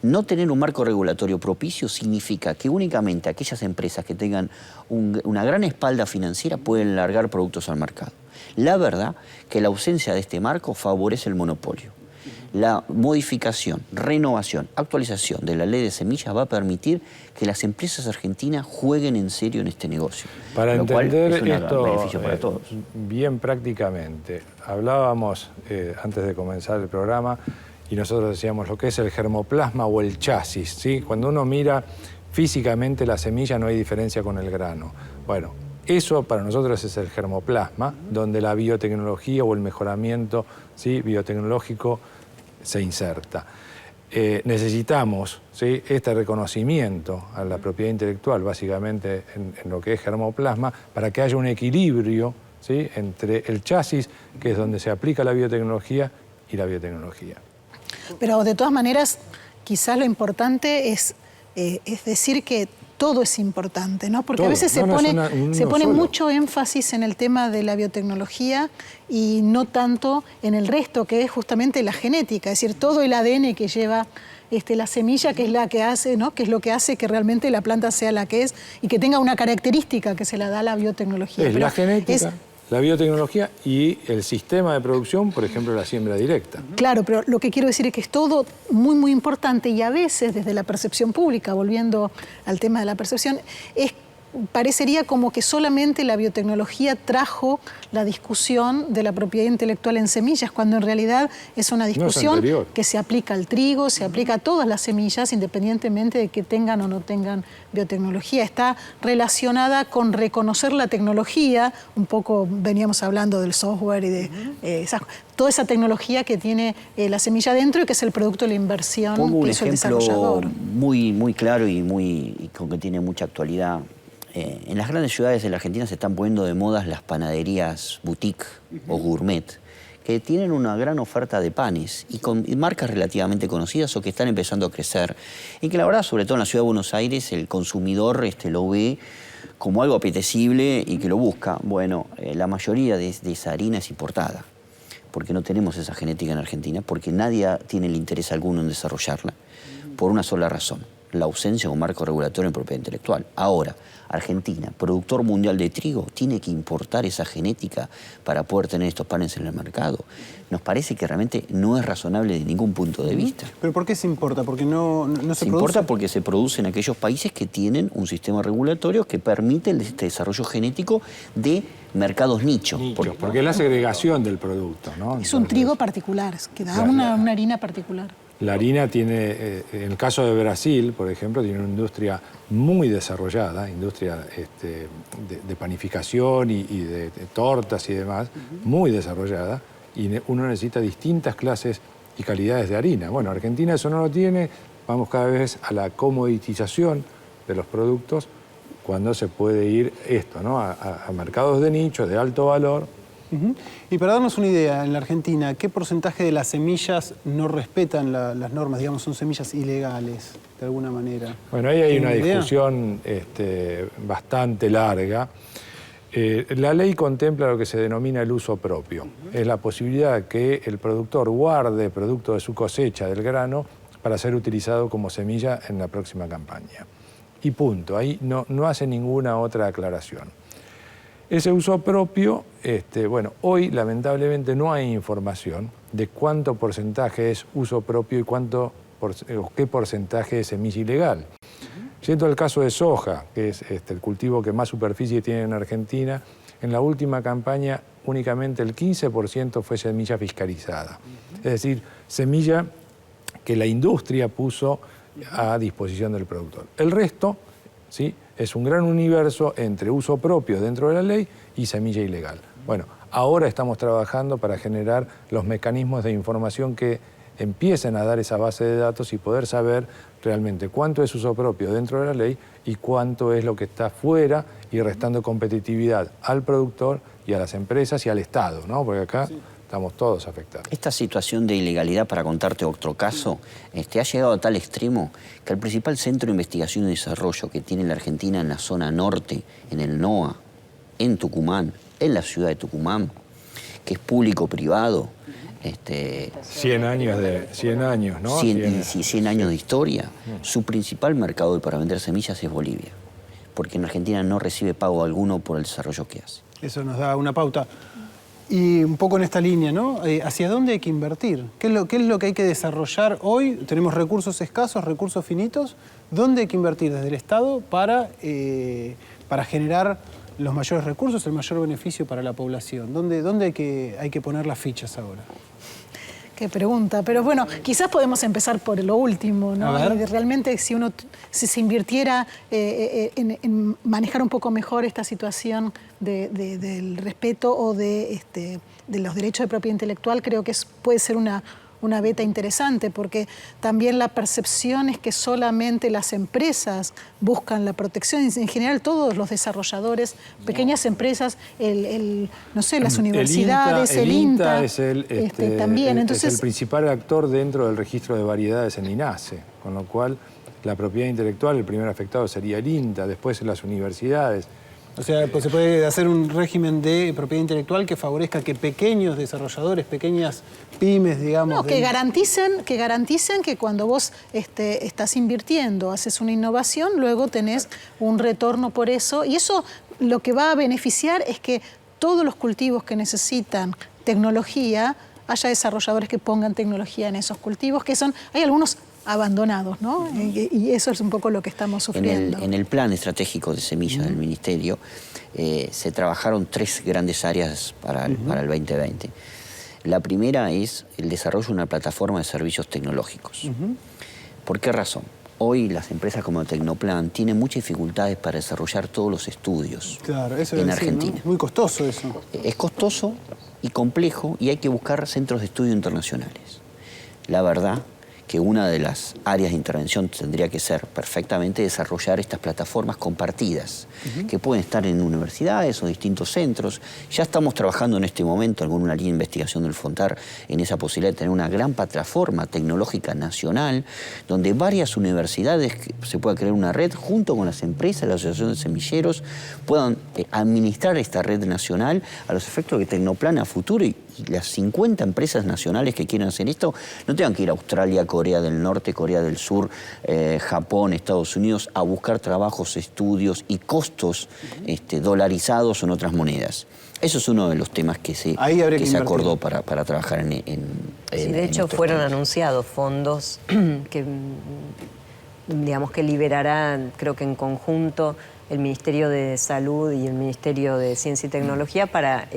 No tener un marco regulatorio propicio significa que únicamente aquellas empresas que tengan una gran espalda financiera pueden largar productos al mercado. La verdad que la ausencia de este marco favorece el monopolio. La modificación, renovación, actualización de la ley de semillas va a permitir que las empresas argentinas jueguen en serio en este negocio. Para entender esto beneficio para todos. Bien prácticamente, hablábamos antes de comenzar el programa y nosotros decíamos lo que es el germoplasma o el chasis, ¿sí? Cuando uno mira físicamente la semilla no hay diferencia con el grano. Bueno, eso para nosotros es el germoplasma, donde la biotecnología o el mejoramiento, ¿sí?, biotecnológico se inserta. Necesitamos, ¿sí?, este reconocimiento a la propiedad intelectual, básicamente en lo que es germoplasma, para que haya un equilibrio, ¿sí?, entre el chasis, que es donde se aplica la biotecnología, y la biotecnología. Pero de todas maneras, quizás lo importante es decir que todo es importante, ¿no? Porque todo. A veces se pone mucho énfasis en el tema de la biotecnología y no tanto en el resto, que es justamente la genética, es decir, todo el ADN que lleva la semilla, que es la que hace, ¿no?, que es lo que hace que realmente la planta sea la que es y que tenga una característica que se la da la biotecnología. Es la genética, la biotecnología y el sistema de producción, por ejemplo, la siembra directa. Claro, pero lo que quiero decir es que es todo muy, muy importante y a veces desde la percepción pública, volviendo al tema de la percepción, parecería como que solamente la biotecnología trajo la discusión de la propiedad intelectual en semillas, cuando en realidad es una discusión que se aplica al trigo, se aplica a todas las semillas, independientemente de que tengan o no tengan biotecnología. Está relacionada con reconocer la tecnología, un poco veníamos hablando del software y de toda esa tecnología que tiene la semilla dentro y que es el producto de la inversión que hizo el desarrollador. Pongo un ejemplo muy claro y con que tiene mucha actualidad. En las grandes ciudades de la Argentina se están poniendo de moda las panaderías boutique o gourmet, que tienen una gran oferta de panes y con marcas relativamente conocidas o que están empezando a crecer. Y que la verdad, sobre todo en la ciudad de Buenos Aires, el consumidor lo ve como algo apetecible y que lo busca. Bueno, la mayoría de esa harina es importada, porque no tenemos esa genética en Argentina, porque nadie tiene el interés alguno en desarrollarla, por una sola razón: la ausencia de un marco regulatorio en propiedad intelectual. Ahora, Argentina, productor mundial de trigo, tiene que importar esa genética para poder tener estos panes en el mercado. Nos parece que realmente no es razonable de ningún punto de vista. ¿Pero por qué se importa? ¿Porque no se produce? Se importa porque se produce en aquellos países que tienen un sistema regulatorio que permite este desarrollo genético de mercados nicho. Porque es la segregación del producto, ¿no? Es un trigo particular, que da una harina particular. La harina tiene, en el caso de Brasil, por ejemplo, tiene una industria muy desarrollada, industria de panificación y de tortas y demás, muy desarrollada, y uno necesita distintas clases y calidades de harina. Bueno, Argentina eso no lo tiene, vamos cada vez a la comoditización de los productos, cuando se puede ir ¿no?, a mercados de nicho, de alto valor. Y para darnos una idea, en la Argentina, ¿qué porcentaje de las semillas no respetan las normas? Digamos, son semillas ilegales, de alguna manera. Bueno, ahí hay una discusión bastante larga. La ley contempla lo que se denomina el uso propio. Es la posibilidad que el productor guarde producto de su cosecha del grano para ser utilizado como semilla en la próxima campaña. Y punto. Ahí no hace ninguna otra aclaración. Ese uso propio, bueno, hoy lamentablemente no hay información de cuánto porcentaje es uso propio y qué porcentaje es semilla ilegal. Siento el caso de soja, que es el cultivo que más superficie tiene en Argentina En la última campaña únicamente el 15% fue semilla fiscalizada. Es decir, semilla que la industria puso a disposición del productor. El resto, ¿sí?, es un gran universo entre uso propio dentro de la ley y semilla ilegal. Bueno, ahora estamos trabajando para generar los mecanismos de información que empiecen a dar esa base de datos y poder saber realmente cuánto es uso propio dentro de la ley y cuánto es lo que está fuera y restando competitividad al productor y a las empresas y al Estado, ¿no? Porque acá estamos todos afectados. Esta situación de ilegalidad, para contarte otro caso, ha llegado a tal extremo que el principal centro de investigación y desarrollo que tiene la Argentina en la zona norte, en el NOA, en Tucumán, en la ciudad de Tucumán, que es público-privado. 100 años, ¿no? 100 años de historia. Su principal mercado para vender semillas es Bolivia, porque en Argentina no recibe pago alguno por el desarrollo que hace. Eso nos da una pauta. Y un poco en esta línea, ¿no? ¿Hacia dónde hay que invertir? ¿Qué es lo que hay que desarrollar hoy? Tenemos recursos escasos, recursos finitos. ¿Dónde hay que invertir desde el Estado para generar los mayores recursos, el mayor beneficio para la población? ¿Dónde hay que poner las fichas ahora? Qué pregunta, pero bueno, quizás podemos empezar por lo último, ¿no? Realmente si se invirtiera en manejar un poco mejor esta situación del respeto o de los derechos de propiedad intelectual, creo que puede ser una beta interesante, porque también la percepción es que solamente las empresas buscan la protección, en general todos los desarrolladores, pequeñas empresas, no sé, las universidades, el INTA también. Entonces, es el principal actor dentro del registro de variedades en INASE, con lo cual la propiedad intelectual, el primer afectado sería el INTA, después las universidades. O sea, pues se puede hacer un régimen de propiedad intelectual que favorezca que pequeños desarrolladores, pequeñas pymes, digamos... No, que garanticen que cuando vos estás invirtiendo, haces una innovación, luego tenés un retorno por eso. Y eso lo que va a beneficiar es que todos los cultivos que necesitan tecnología, haya desarrolladores que pongan tecnología en esos cultivos, hay algunos abandonados, ¿no? Y eso es un poco lo que estamos sufriendo. En el plan estratégico de semillas del Ministerio se trabajaron 3 grandes áreas para el 2020. La primera es el desarrollo de una plataforma de servicios tecnológicos. ¿Por qué razón? Hoy las empresas como Tecnoplan tienen muchas dificultades para desarrollar todos los estudios en Argentina. ¿No? Muy costoso eso. Es costoso y complejo y hay que buscar centros de estudio internacionales. La verdad que una de las áreas de intervención tendría que ser perfectamente desarrollar estas plataformas compartidas, que pueden estar en universidades o distintos centros. Ya estamos trabajando en este momento con una línea de investigación del FONTAR en esa posibilidad de tener una gran plataforma tecnológica nacional, donde varias universidades, se pueda crear una red junto con las empresas, la Asociación de Semilleros, puedan administrar esta red nacional a los efectos de que Tecnoplan a futuro y las 50 empresas nacionales que quieran hacer esto no tengan que ir a Australia, Corea del Norte, Corea del Sur, Japón, Estados Unidos a buscar trabajos, estudios y costos dolarizados o en otras monedas. Eso es uno de los temas que se acordó para trabajar en sí, de hecho fueron anunciados fondos que liberarán, creo que en conjunto, el Ministerio de Salud y el Ministerio de Ciencia y Tecnología para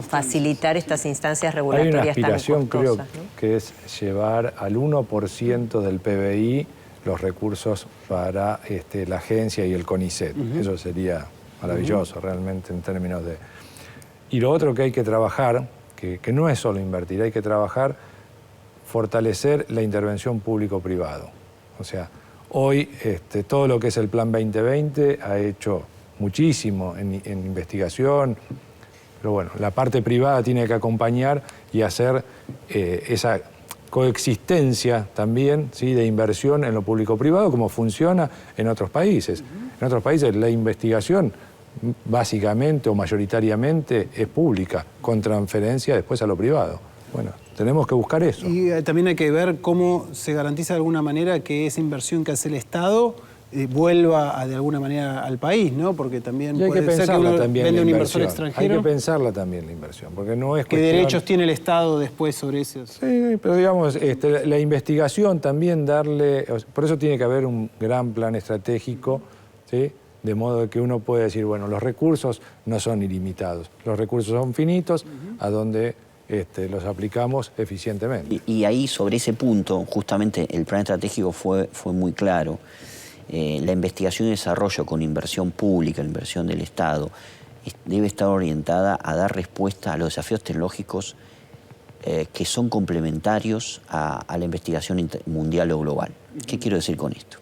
facilitar estas instancias regulatorias tan costosas. Hay una aspiración, creo, que es llevar al 1% del PBI los recursos para la agencia y el CONICET. Eso sería maravilloso realmente en términos de... Y lo otro que hay que trabajar, que no es solo invertir, hay que trabajar, fortalecer la intervención público-privado. O sea, hoy todo lo que es el Plan 2020 ha hecho muchísimo en investigación. Pero bueno, la parte privada tiene que acompañar y hacer esa coexistencia también, ¿sí?, de inversión en lo público-privado, como funciona en otros países. En otros países la investigación básicamente o mayoritariamente es pública, con transferencia después a lo privado. Bueno, tenemos que buscar eso. Y también hay que ver cómo se garantiza de alguna manera que esa inversión que hace el Estado vuelva de alguna manera al país, ¿no? Porque también puede ser que uno vende un inversor extranjero. Hay que pensarla también la inversión, porque no es ¿Qué derechos tiene el Estado después sobre eso? Sí, pero digamos, la investigación también por eso tiene que haber un gran plan estratégico, ¿sí?, de modo que uno puede decir, bueno, los recursos no son ilimitados, los recursos son finitos, a donde los aplicamos eficientemente. Y ahí, sobre ese punto, justamente el plan estratégico fue muy claro. La investigación y desarrollo con inversión pública, la inversión del Estado, debe estar orientada a dar respuesta a los desafíos tecnológicos que son complementarios a la investigación mundial o global. ¿Qué quiero decir con esto?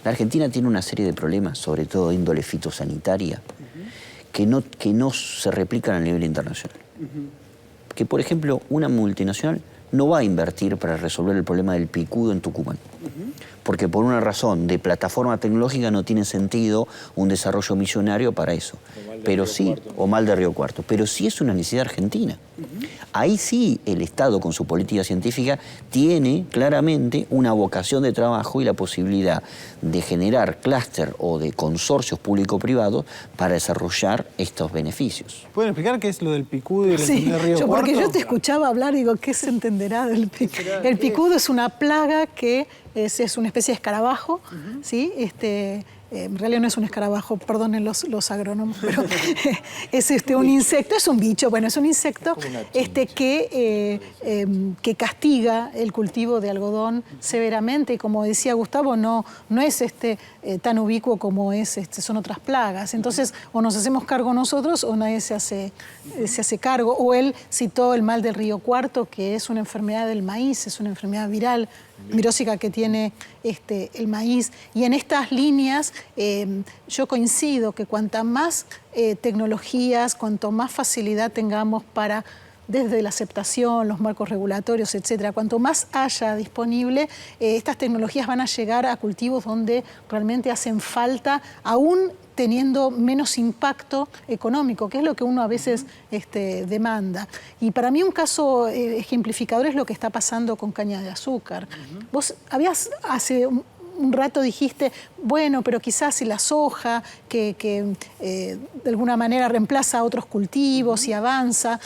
La Argentina tiene una serie de problemas, sobre todo de índole fitosanitaria, que no se replican a nivel internacional. Que, por ejemplo, una multinacional no va a invertir para resolver el problema del picudo en Tucumán. Porque por una razón de plataforma tecnológica no tiene sentido un desarrollo millonario para eso. Pero sí, o mal de Río Cuarto. Pero sí es una necesidad argentina. Ahí sí el Estado, con su política científica, tiene claramente una vocación de trabajo y la posibilidad de generar clúster o de consorcios público-privados para desarrollar estos beneficios. ¿Pueden explicar qué es lo del picudo y el Sí, de Río Cuarto? porque yo te escuchaba hablar y digo, ¿qué se entenderá del picudo? El picudo es una plaga que es una especie de escarabajo, ¿sí? En realidad no es un escarabajo, perdonen los agrónomos, pero es un insecto, es un bicho, bueno, es un insecto que castiga el cultivo de algodón severamente, y como decía Gustavo, no es tan ubicuo como son otras plagas. Entonces, o nos hacemos cargo nosotros o nadie se hace cargo. O él citó el mal del Río Cuarto, que es una enfermedad del maíz, es una enfermedad virósica que tiene el maíz. Y en estas líneas yo coincido que cuanta más tecnologías, cuanto más facilidad tengamos para, desde la aceptación, los marcos regulatorios, etcétera, cuanto más haya disponible, estas tecnologías van a llegar a cultivos donde realmente hacen falta, aún teniendo menos impacto económico, que es lo que uno a veces demanda. Y para mí un caso ejemplificador es lo que está pasando con caña de azúcar. Vos hace un rato dijiste, bueno, pero quizás si la soja, que de alguna manera reemplaza a otros cultivos y avanza.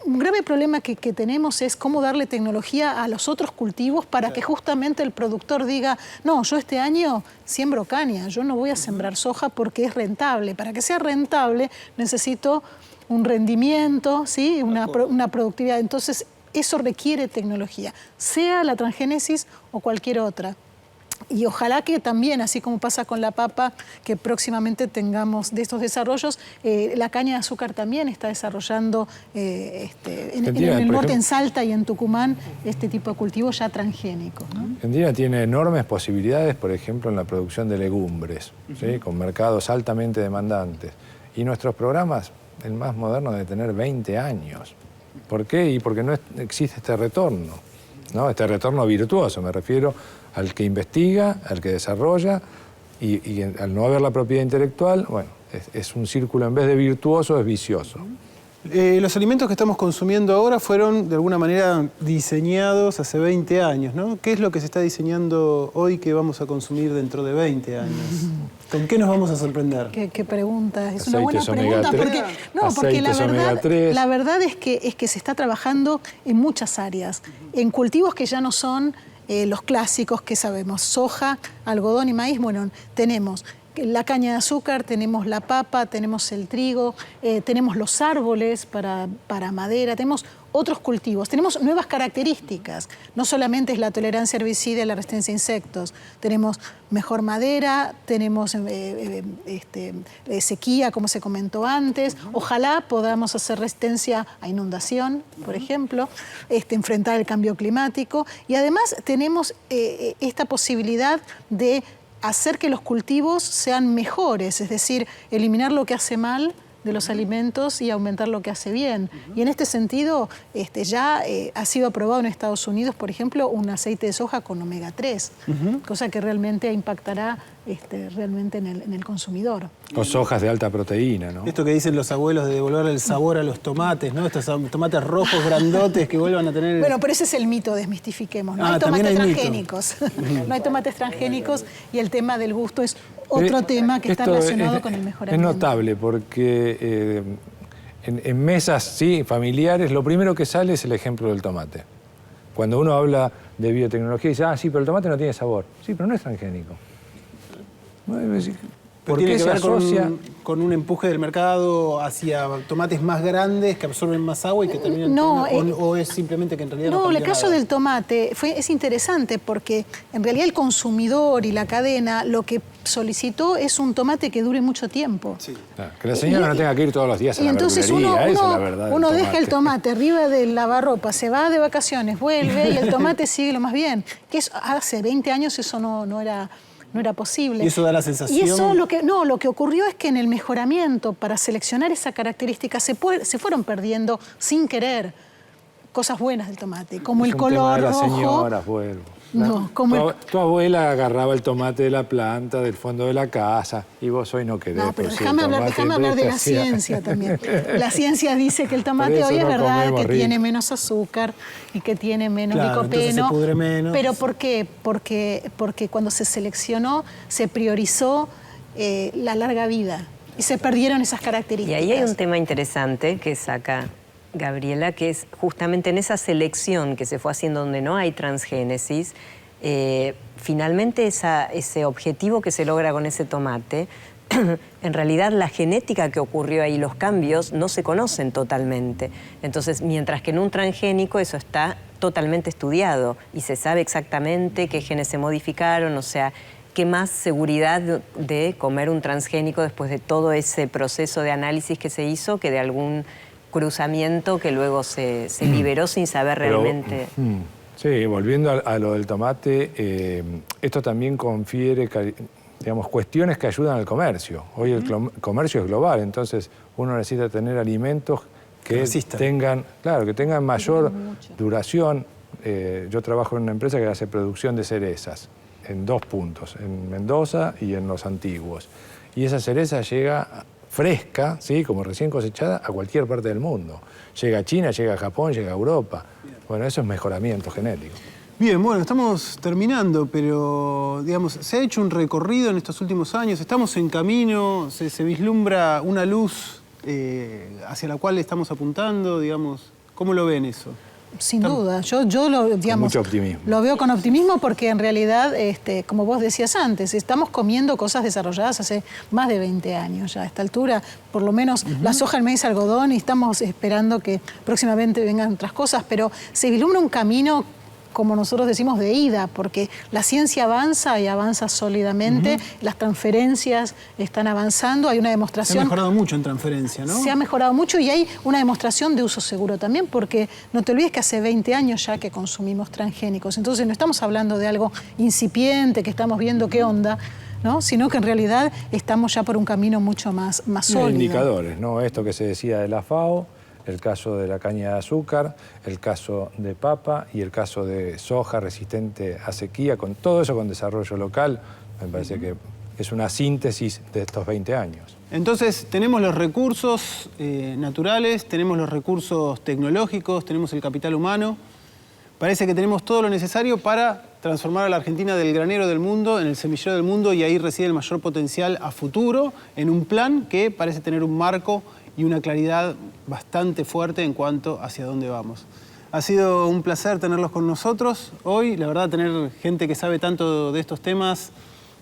Un grave problema que tenemos es cómo darle tecnología a los otros cultivos para que justamente el productor diga, no, yo este año siembro caña, yo no voy a sembrar soja porque es rentable. Para que sea rentable necesito un rendimiento, ¿sí? una productividad. Entonces, eso requiere tecnología, sea la transgénesis o cualquier otra. Y ojalá que también, así como pasa con la papa, que próximamente tengamos de estos desarrollos, la caña de azúcar también está desarrollando en el norte, en Salta y en Tucumán, este tipo de cultivo ya transgénico, ¿no? Argentina tiene enormes posibilidades, por ejemplo, en la producción de legumbres, ¿sí? Con mercados altamente demandantes. Y nuestros programas, el más moderno debe tener 20 años. ¿Por qué? Y porque no existe este retorno, ¿no? Este retorno virtuoso, me refiero al que investiga, al que desarrolla, y al no haber la propiedad intelectual, bueno, es un círculo, en vez de virtuoso, es vicioso. Los alimentos que estamos consumiendo ahora fueron, de alguna manera, diseñados hace 20 años, ¿no? ¿Qué es lo que se está diseñando hoy que vamos a consumir dentro de 20 años? ¿Con qué nos vamos a sorprender? ¿Qué pregunta? Es Aceites una buena pregunta, porque la verdad es que se está trabajando en muchas áreas, en cultivos que ya no son los clásicos que sabemos, soja, algodón y maíz. Bueno, tenemos la caña de azúcar, tenemos la papa, tenemos el trigo, tenemos los árboles para madera, tenemos otros cultivos, tenemos nuevas características. No solamente es la tolerancia herbicida y la resistencia a insectos, tenemos mejor madera, tenemos sequía, como se comentó antes. Ojalá podamos hacer resistencia a inundación, por ejemplo, enfrentar el cambio climático. Y además tenemos esta posibilidad de hacer que los cultivos sean mejores, es decir, eliminar lo que hace mal de los alimentos y aumentar lo que hace bien. Y en este sentido, ya ha sido aprobado en Estados Unidos, por ejemplo, un aceite de soja con omega 3, cosa que realmente impactará realmente en el consumidor. O sojas de alta proteína, ¿no? Esto que dicen los abuelos de devolver el sabor a los tomates, ¿no? Estos tomates rojos grandotes que vuelvan a tener... Bueno, pero ese es el mito, desmistifiquemos. No hay tomates transgénicos. No hay tomates transgénicos, y el tema del gusto es otro tema que está relacionado con el mejoramiento. Es notable porque en mesas, sí, familiares, lo primero que sale es el ejemplo del tomate. Cuando uno habla de biotecnología, dice, sí, pero el tomate no tiene sabor. Sí, pero no es transgénico. ¿Por qué tiene que se ver asocia? Con un empuje del mercado hacia tomates más grandes que absorben más agua y que terminan... ¿O es simplemente que en realidad no cambió el caso nada? del tomate es interesante porque en realidad el consumidor y la cadena lo que solicitó es un tomate que dure mucho tiempo. Sí. Claro, que la señora no tenga que ir todos los días a la entonces verdulería, esa es la verdad. Uno deja el tomate arriba del lavarropa, se va de vacaciones, vuelve y el tomate sigue lo más bien. Que hace 20 años eso no era posible. ¿Y eso da la sensación? Y eso lo que ocurrió es que en el mejoramiento para seleccionar esa característica se fueron perdiendo sin querer cosas buenas del tomate, como el color rojo. Señoras, vuelvo. No, como tu abuela agarraba el tomate de la planta, del fondo de la casa, y vos hoy no querés. No, pero déjame hablar de la ciencia también. La ciencia dice que el tomate hoy es verdad que tiene menos azúcar y que tiene menos licopeno. Se pudre menos. ¿Pero por qué? Porque cuando se seleccionó, se priorizó la larga vida y se perdieron esas características. Y ahí hay un tema interesante que saca Gabriela, que es justamente en esa selección que se fue haciendo donde no hay transgénesis, finalmente ese objetivo que se logra con ese tomate, en realidad la genética que ocurrió ahí, los cambios, no se conocen totalmente. Entonces, mientras que en un transgénico eso está totalmente estudiado y se sabe exactamente qué genes se modificaron, o sea, qué más seguridad de comer un transgénico después de todo ese proceso de análisis que se hizo que de algún cruzamiento que luego se liberó sin saber realmente. Sí, volviendo a lo del tomate, esto también confiere, digamos, cuestiones que ayudan al comercio. Hoy el comercio es global, entonces uno necesita tener alimentos que tengan mayor duración. Yo trabajo en una empresa que hace producción de cerezas en 2 puntos, en Mendoza y en Los Antiguos. Y esa cereza llega fresca, ¿sí?, como recién cosechada, a cualquier parte del mundo. Llega a China, llega a Japón, llega a Europa. Bueno, eso es mejoramiento genético. Bien, bueno, estamos terminando, pero, digamos, se ha hecho un recorrido en estos últimos años, estamos en camino, se vislumbra una luz hacia la cual estamos apuntando, digamos. ¿Cómo lo ven eso? Sin duda, yo lo, digamos, mucho optimismo. Lo veo con optimismo porque en realidad, como vos decías antes, estamos comiendo cosas desarrolladas hace más de 20 años ya. A esta altura, por lo menos la soja, el maíz, algodón, y estamos esperando que próximamente vengan otras cosas, pero se vislumbra un camino, como nosotros decimos, de ida, porque la ciencia avanza y avanza sólidamente, las transferencias están avanzando, hay una demostración... Se ha mejorado mucho en transferencia, ¿no? Se ha mejorado mucho y hay una demostración de uso seguro también, porque no te olvides que hace 20 años ya que consumimos transgénicos, entonces no estamos hablando de algo incipiente, que estamos viendo qué onda, ¿no?, sino que en realidad estamos ya por un camino mucho más sólido. Hay indicadores, ¿no? Esto que se decía de la FAO, el caso de la caña de azúcar, el caso de papa y el caso de soja resistente a sequía, con todo eso con desarrollo local, me parece que es una síntesis de estos 20 años. Entonces, tenemos los recursos naturales, tenemos los recursos tecnológicos, tenemos el capital humano. Parece que tenemos todo lo necesario para transformar a la Argentina del granero del mundo en el semillero del mundo, y ahí reside el mayor potencial a futuro, en un plan que parece tener un marco y una claridad bastante fuerte en cuanto hacia dónde vamos. Ha sido un placer tenerlos con nosotros hoy. La verdad, tener gente que sabe tanto de estos temas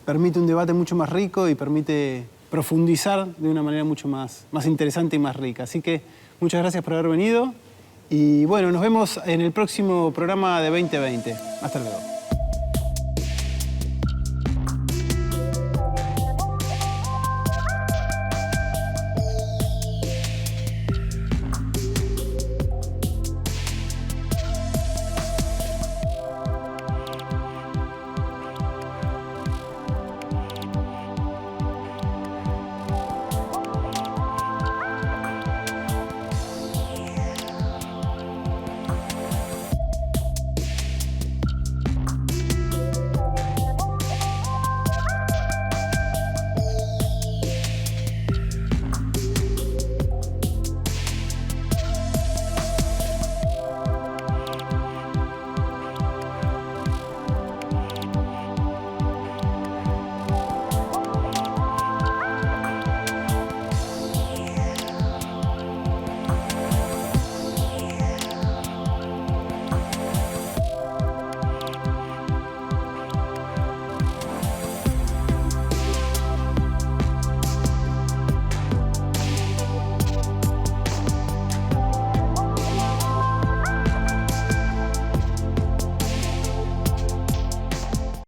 permite un debate mucho más rico y permite profundizar de una manera mucho más interesante y más rica. Así que muchas gracias por haber venido y bueno, nos vemos en el próximo programa de 2020. Hasta luego.